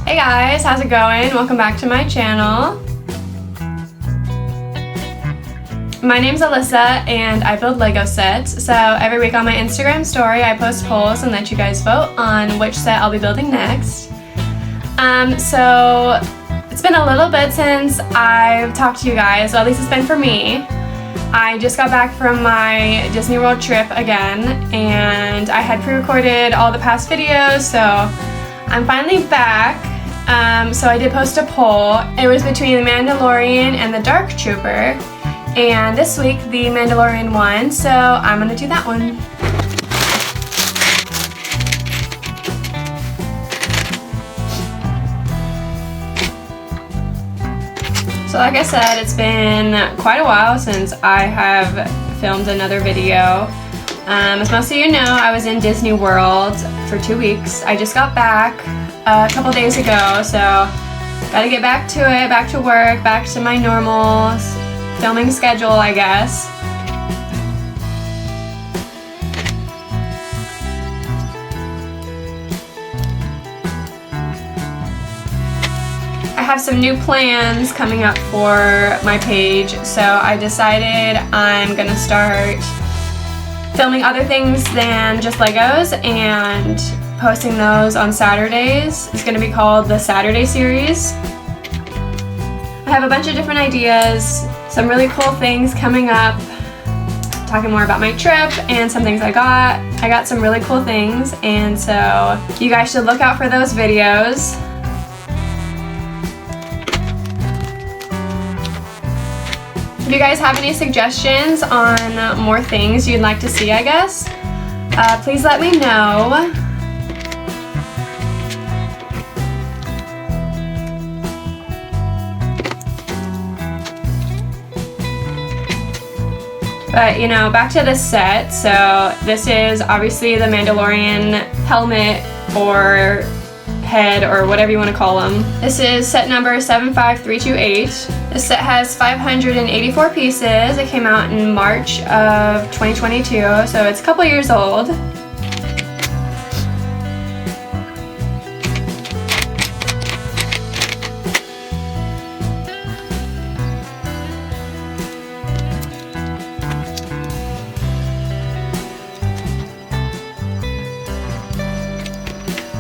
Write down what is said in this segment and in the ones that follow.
Hey guys, how's it going? Welcome back to my channel. My name's Alyssa and I build Lego sets. So every week on my Instagram story I post polls and let you guys vote on which set I'll be building next. So it's been a little bit since I've talked to you guys, well at least it's been for me. I just got back from my Disneyworld trip again and I had pre-recorded all the past videos, so I'm finally back. So I did post a poll. It was between the Mandalorian and the Dark Trooper, and this week the Mandalorian won, so I'm gonna do that one. So like I said, it's been quite a while since I have filmed another video. As most of you know, I was in Disney World for 2 weeks. I just got back a couple days ago, so gotta get back to it, back to work, back to my normal filming schedule, I guess. I have some new plans coming up for my page, so I decided I'm gonna start filming other things than just Legos and posting those on Saturdays. It's gonna be called the Saturday series. I have a bunch of different ideas, some really cool things coming up, talking more about my trip and some things I got. I got some really cool things, and so you guys should look out for those videos. If you guys have any suggestions on more things you'd like to see, I guess, please let me know. But you know, back to the set. So this is obviously the Mandalorian helmet or head or whatever you want to call them. This is set number 75328. This set has 584 pieces. It came out in March of 2022, so it's a couple years old.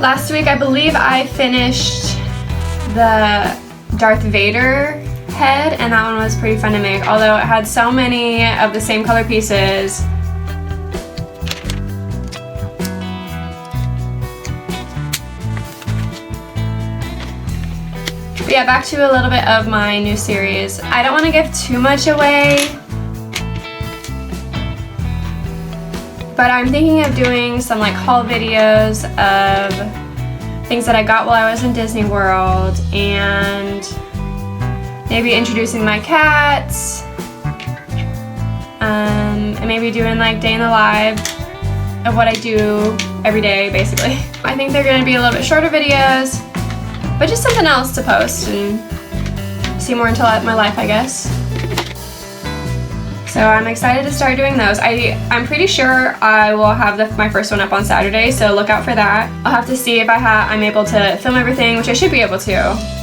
Last week, I believe I finished the Darth Vader head, and that one was pretty fun to make, although it had so many of the same color pieces. But yeah, back to a little bit of my new series. I don't want to give too much away, but I'm thinking of doing some like haul videos of things that I got while I was in Disney World, and maybe introducing my cats, and maybe doing like day in the life of what I do every day, basically. I think they're going to be a little bit shorter videos, but just something else to post and see more into my life, I guess. So I'm excited to start doing those. I'm pretty sure I will have my first one up on Saturday, so look out for that. I'll have to see if I'm able to film everything, which I should be able to.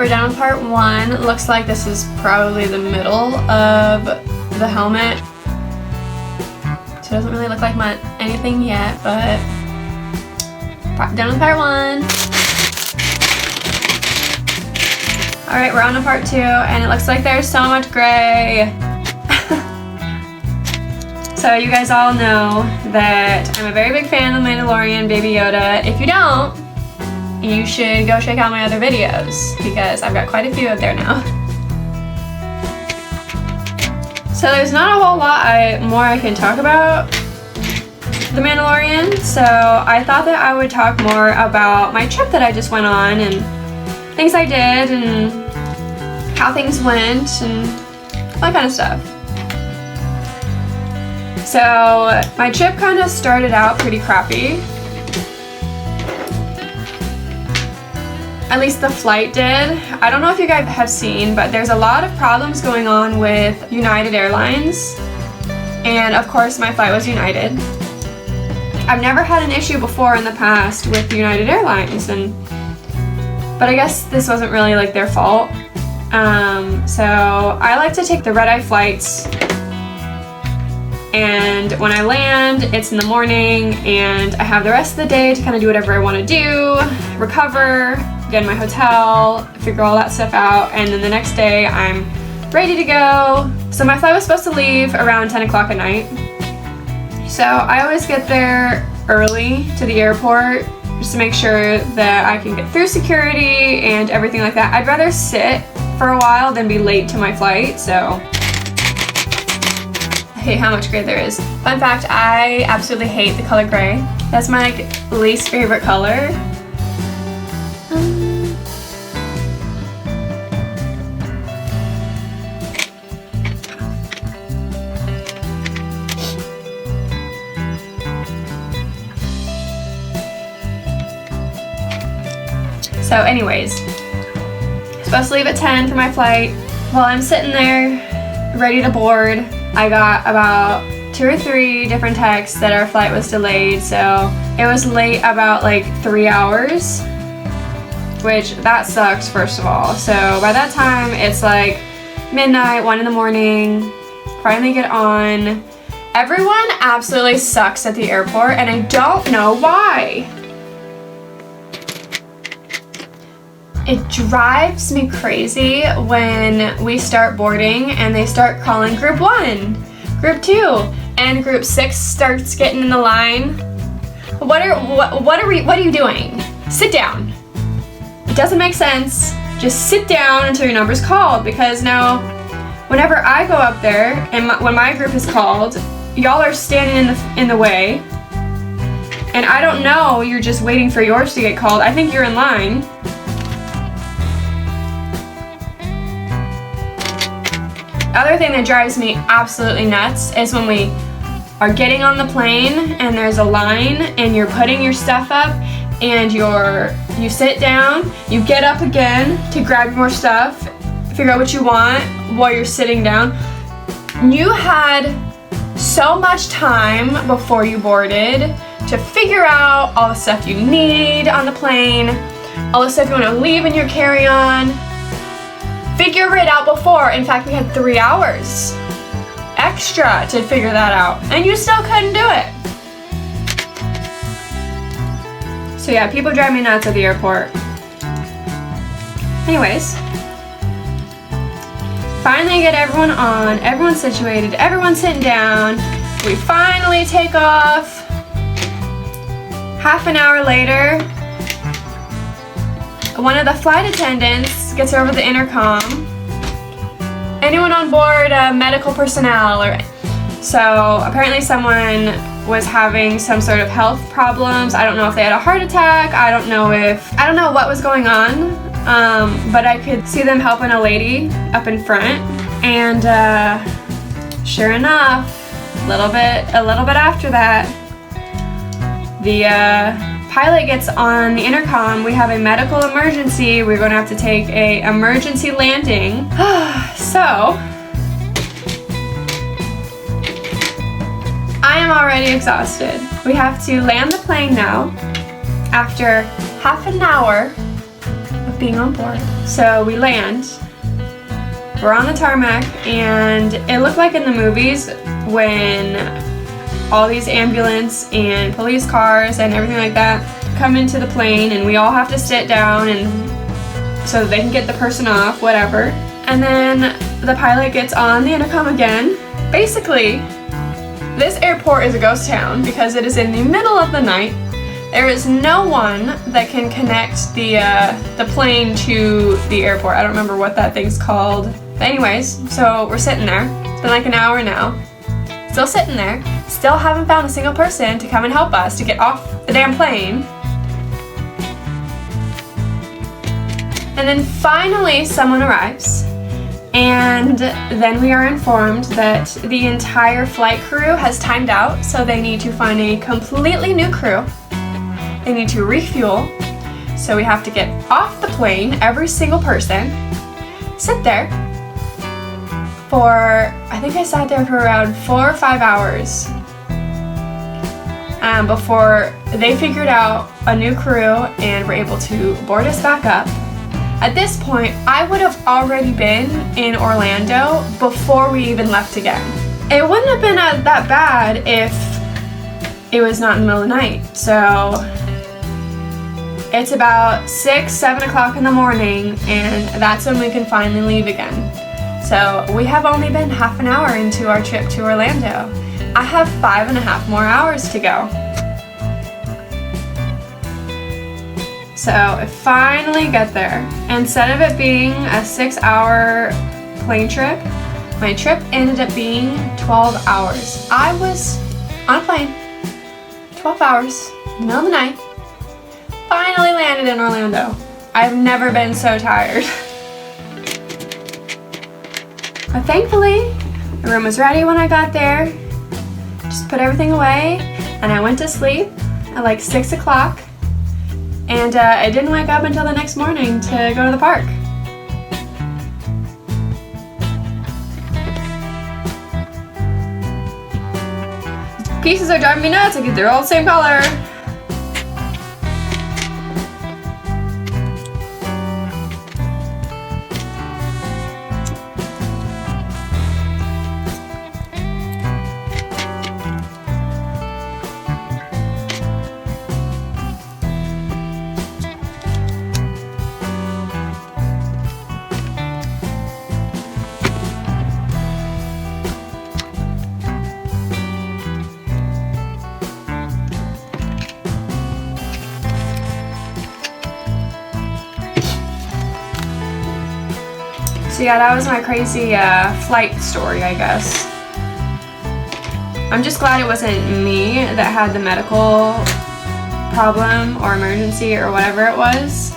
we're done with part 1. Looks like this is probably the middle of the helmet. So it doesn't really look like anything yet, but done with part 1. Alright, we're on to part 2, and it looks like there's so much gray. So you guys all know that I'm a very big fan of The Mandalorian, Baby Yoda. If you don't, you should go check out my other videos, because I've got quite a few out there now. So there's not a whole lot more I can talk about The Mandalorian, so I thought that I would talk more about my trip that I just went on, and things I did, and how things went, and that kind of stuff. So my trip kind of started out pretty crappy. At least the flight did. I don't know if you guys have seen, but there's a lot of problems going on with United Airlines. And of course my flight was United. I've never had an issue before in the past with United Airlines, but I guess this wasn't really like their fault. So I like to take the red-eye flights, and when I land, it's in the morning, and I have the rest of the day to kind of do whatever I want to do, recover, get in my hotel, figure all that stuff out, and then the next day I'm ready to go. So my flight was supposed to leave around 10 o'clock at night. So I always get there early to the airport just to make sure that I can get through security and everything like that. I'd rather sit for a while than be late to my flight, so I hate how much gray there is. Fun fact, I absolutely hate the color gray. That's my least favorite color. So anyways, supposed to leave at 10 for my flight. While I'm sitting there, ready to board, I got about 2 or 3 different texts that our flight was delayed, so it was late about like 3 hours, which that sucks, first of all. So by that time, it's like midnight, 1 in the morning, finally get on. Everyone absolutely sucks at the airport, and I don't know why. It drives me crazy when we start boarding and they start calling group 1, group 2, and group 6 starts getting in the line. What are you doing? Sit down. It doesn't make sense. Just sit down until your number's called, because now whenever I go up there and when my group is called, y'all are standing in the way, and I don't know, you're just waiting for yours to get called. I think you're in line. Other thing that drives me absolutely nuts is when we are getting on the plane and there's a line and you're putting your stuff up and you sit down, you get up again to grab more stuff, figure out what you want while you're sitting down. You had so much time before you boarded to figure out all the stuff you need on the plane, all the stuff you want to leave in your carry-on. Figure it out before. In fact, we had 3 hours extra to figure that out, and you still couldn't do it. So yeah, people drive me nuts at the airport. Anyways, finally get everyone on, everyone's situated, everyone's sitting down. We finally take off. Half an hour later, one of the flight attendants gets over the intercom. Anyone on board medical personnel? So apparently someone was having some sort of health problems. I don't know if they had a heart attack. I don't know what was going on. But I could see them helping a lady up in front, and sure enough, a little bit after that, the pilot gets on the intercom. We have a medical emergency. We're going to have to take a emergency landing. So I am already exhausted. We have to land the plane now after half an hour of being on board. So we land, we're on the tarmac, and it looked like in the movies when all these ambulance and police cars and everything like that come into the plane, and we all have to sit down and so that they can get the person off, whatever. And then the pilot gets on the intercom again. Basically, this airport is a ghost town because it is in the middle of the night. There is no one that can connect the plane to the airport. I don't remember what that thing's called. But anyways, so we're sitting there. It's been like an hour now. Still sitting there. Still haven't found a single person to come and help us to get off the damn plane. And then finally someone arrives. And then we are informed that the entire flight crew has timed out, so they need to find a completely new crew. They need to refuel, so we have to get off the plane, every single person, sit there for, I think I sat there for around 4 or 5 hours before they figured out a new crew and were able to board us back up. At this point, I would have already been in Orlando before we even left again. It wouldn't have been that bad if it was not in the middle of the night. So it's about 6, 7 o'clock in the morning, and that's when we can finally leave again. So we have only been half an hour into our trip to Orlando. I have 5.5 more hours to go. So I finally get there. Instead of it being a 6-hour plane trip, my trip ended up being 12 hours. I was on a plane, 12 hours, middle of the night, finally landed in Orlando. I've never been so tired. But thankfully, the room was ready when I got there. Just put everything away, and I went to sleep at like 6 o'clock. And I didn't wake up until the next morning to go to the park. Pieces are driving me nuts. They're all the same color. So yeah, that was my crazy flight story, I guess. I'm just glad it wasn't me that had the medical problem or emergency or whatever it was.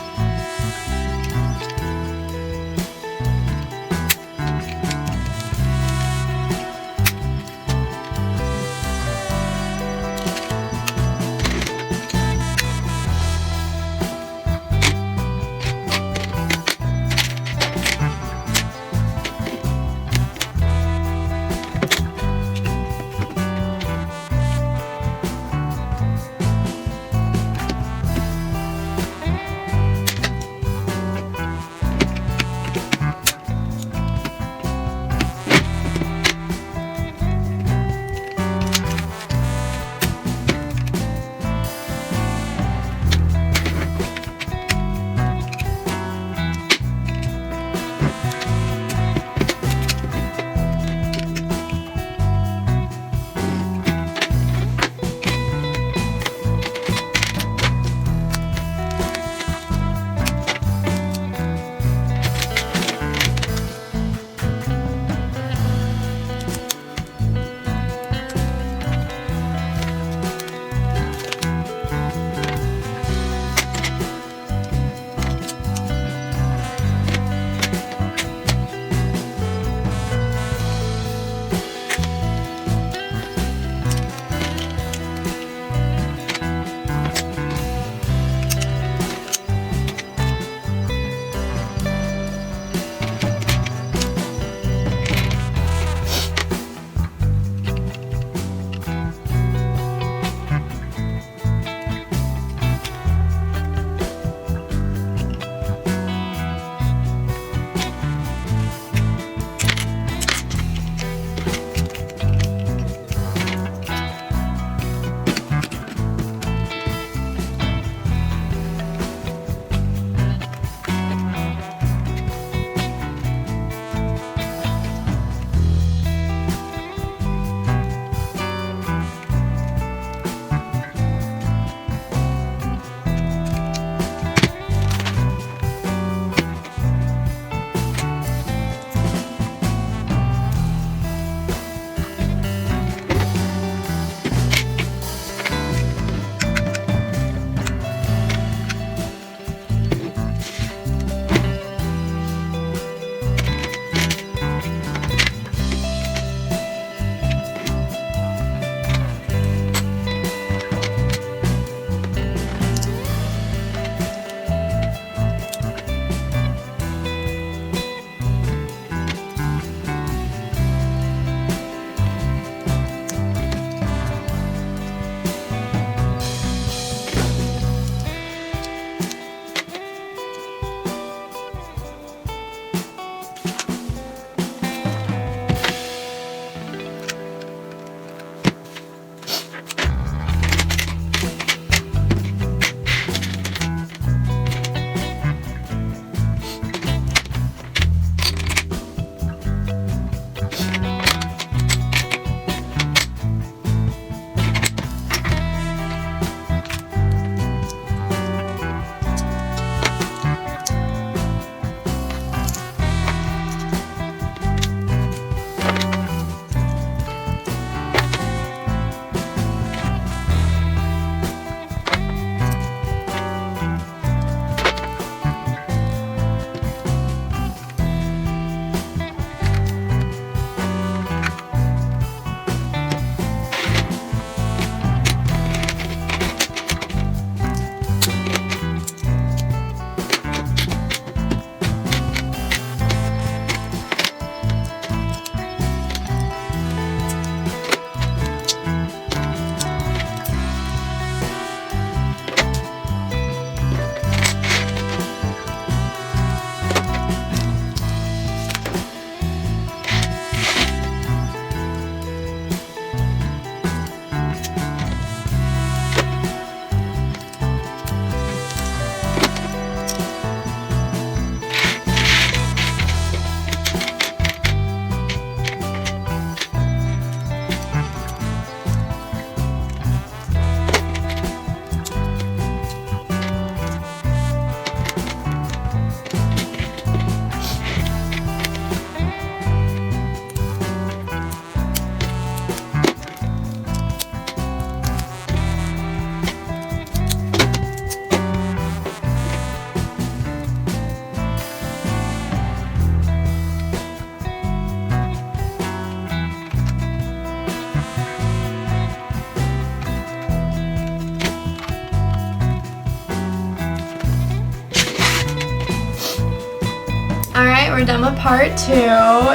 we're done with part 2.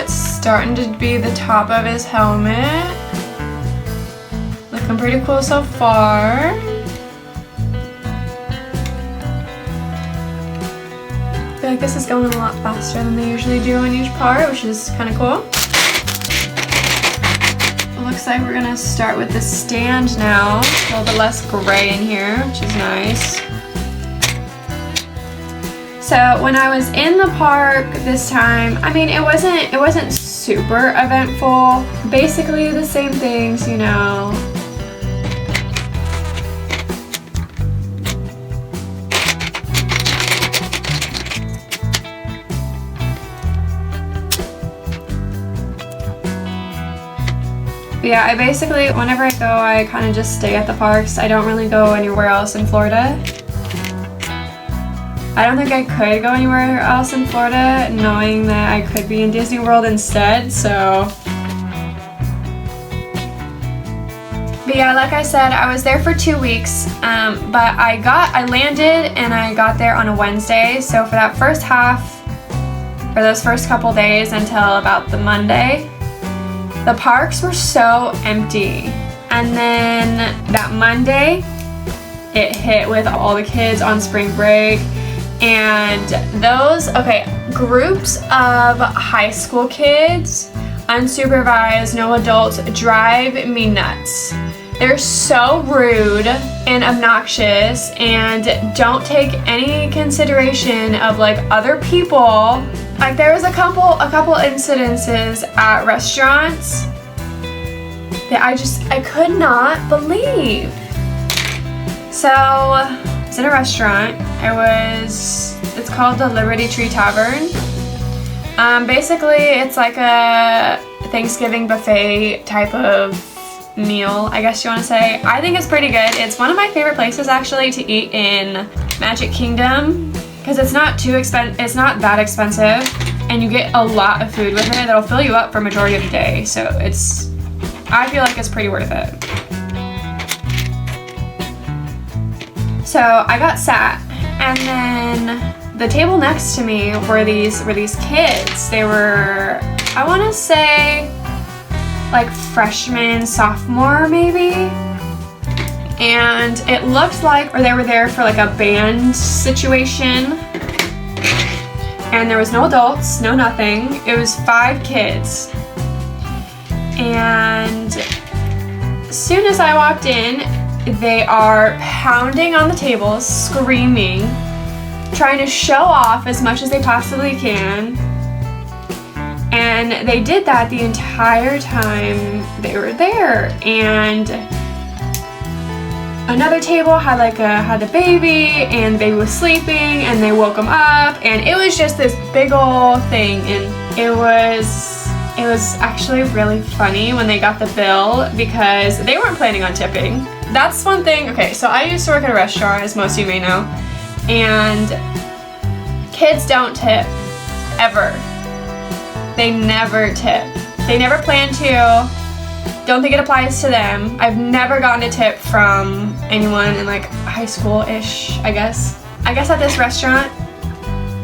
It's starting to be the top of his helmet. Looking pretty cool so far. I feel like this is going a lot faster than they usually do in each part, which is kind of cool. It looks like we're gonna start with the stand now. A little bit less gray in here, which is nice. So when I was in the park this time, I mean, it wasn't super eventful. Basically the same things, you know. But yeah, I basically, whenever I go, I kind of just stay at the parks. I don't really go anywhere else in Florida. I don't think I could go anywhere else in Florida, knowing that I could be in Disney World instead, so. But yeah, like I said, I was there for 2 weeks, but I landed and I got there on a Wednesday, so for that first half, for those first couple days until about the Monday, the parks were so empty. And then that Monday, it hit with all the kids on spring break. And those, groups of high school kids, unsupervised, no adults, drive me nuts. They're so rude and obnoxious and don't take any consideration of like other people. Like there was a couple incidences at restaurants that I could not believe. So I was in a restaurant. It's called the Liberty Tree Tavern. Basically it's like a Thanksgiving buffet type of meal, I guess you want to say. I think it's pretty good. It's one of my favorite places actually to eat in Magic Kingdom because it's not that expensive and you get a lot of food with it that'll fill you up for majority of the day. So I feel like it's pretty worth it. So I got sat, and then the table next to me were these kids. They were, I want to say, like freshman, sophomore maybe. And it looked like, or they were there for like a band situation. And there was no adults, no nothing. It was 5 kids. And as soon as I walked in, they are pounding on the tables, screaming, trying to show off as much as they possibly can. And they did that the entire time they were there. And another table had a baby, and the baby was sleeping, and they woke him up, and it was just this big old thing. And it was actually really funny when they got the bill because they weren't planning on tipping. That's one thing. Okay, so I used to work at a restaurant, as most of you may know, and kids don't tip, ever. They never tip. They never plan to. Don't think it applies to them. I've never gotten a tip from anyone in like high school-ish, I guess. I guess at this restaurant,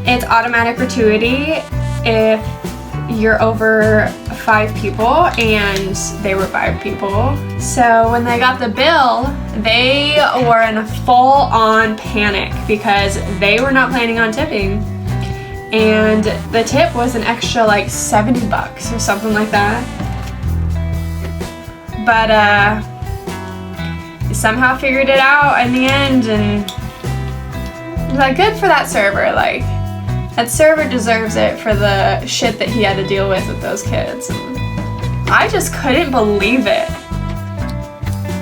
it's automatic gratuity if you're over 5 people, and they were 5 people. So when they got the bill, they were in a full-on panic because they were not planning on tipping. And the tip was an extra like $70 or something like that. But somehow figured it out in the end, and like good for that server. Like that server deserves it for the shit that he had to deal with those kids. And I just couldn't believe it.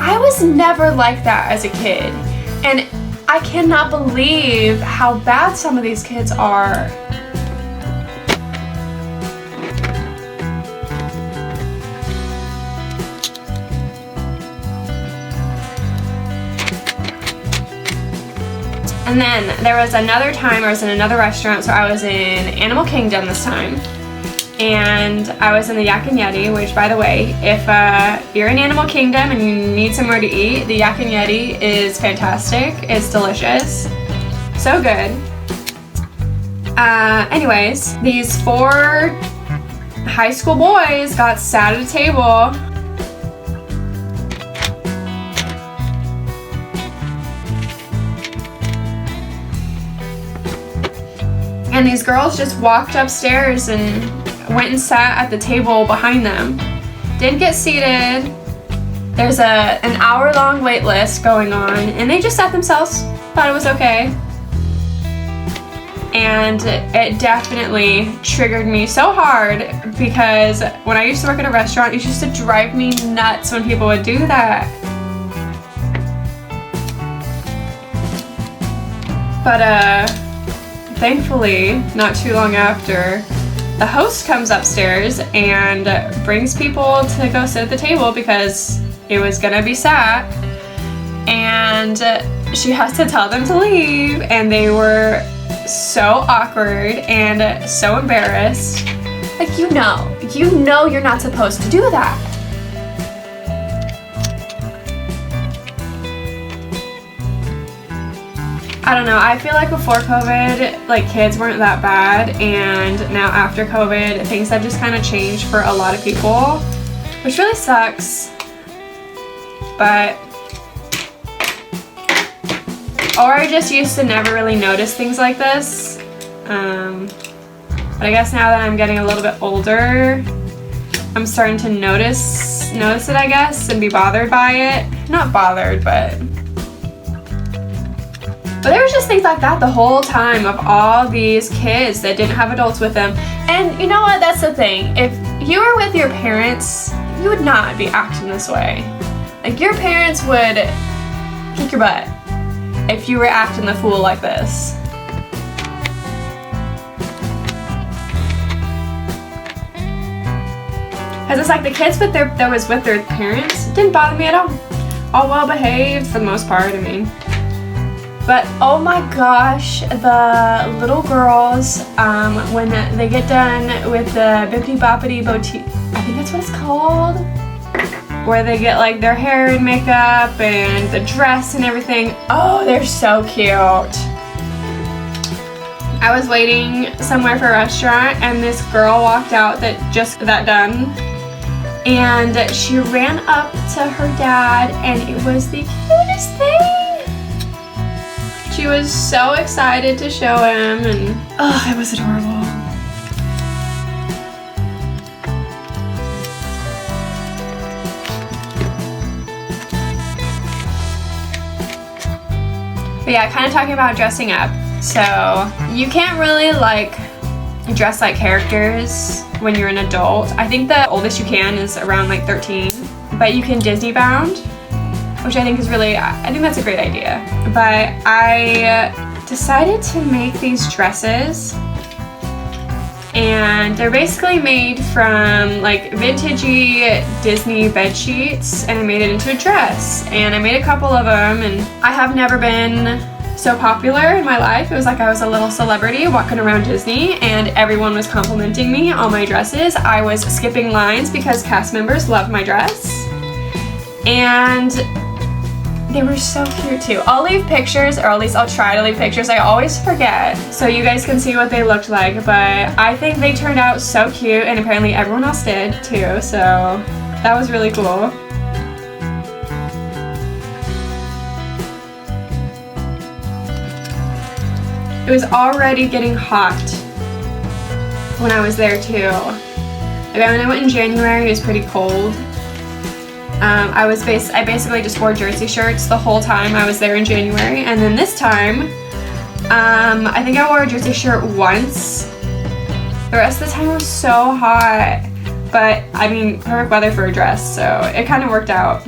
I was never like that as a kid, and I cannot believe how bad some of these kids are. And then there was another time I was in another restaurant, so I was in Animal Kingdom this time. And I was in the Yak and Yeti, which by the way, if you're in Animal Kingdom and you need somewhere to eat, the Yak and Yeti is fantastic. It's delicious. So good. Anyways, these 4 high school boys got sat at a table. And these girls just walked upstairs and went and sat at the table behind them. Didn't get seated. There's an hour-long wait list going on, and they just sat themselves. Thought it was okay. And it definitely triggered me so hard because when I used to work at a restaurant, it used to drive me nuts when people would do that. But thankfully, not too long after, the host comes upstairs and brings people to go sit at the table because it was gonna be sat, and she has to tell them to leave, and they were so awkward and so embarrassed. Like, you know you're not supposed to do that. I don't know, I feel like before COVID, like, kids weren't that bad, and now after COVID, things have just kind of changed for a lot of people, which really sucks. But, or I just used to never really notice things like this. But I guess now that I'm getting a little bit older, I'm starting to notice it, I guess, and be bothered by it. Not bothered, but there was just things like that the whole time of all these kids that didn't have adults with them. And you know what? That's the thing. If you were with your parents, you would not be acting this way. Like, your parents would kick your butt if you were acting the fool like this. Because it's like the kids that was with their parents didn't bother me at all. All well behaved for the most part, I mean. But oh my gosh, the little girls, when they get done with the Bippity Boppity Boutique, I think that's what it's called, where they get like their hair and makeup and the dress and everything. Oh, they're so cute. I was waiting somewhere for a restaurant, and this girl walked out that just got done, and she ran up to her dad, and it was the cutest thing. She was so excited to show him, and oh, it was adorable. But yeah, kind of talking about dressing up. So you can't really like dress like characters when you're an adult. I think the oldest you can is around like 13, but you can Disney bound, which I think is really, I think that's a great idea. But I decided to make these dresses, and they're basically made from like vintagey Disney bed sheets, and I made it into a dress, and I made a couple of them, and I have never been so popular in my life. It was like I was a little celebrity walking around Disney, and everyone was complimenting me on my dresses. I was skipping lines because cast members loved my dress, and they were so cute too. I'll leave pictures, or at least I'll try to leave pictures. I always forget, so you guys can see what they looked like, but I think they turned out so cute, and apparently everyone else did too, so that was really cool. It was already getting hot when I was there too. Like, when I went in January, it was pretty cold. I basically just wore jersey shirts the whole time I was there in January, and then this time, I think I wore a jersey shirt once. The rest of the time it was so hot, but I mean, perfect weather for a dress, so it kind of worked out.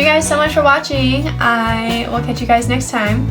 you guys so much for watching. I will catch you guys next time.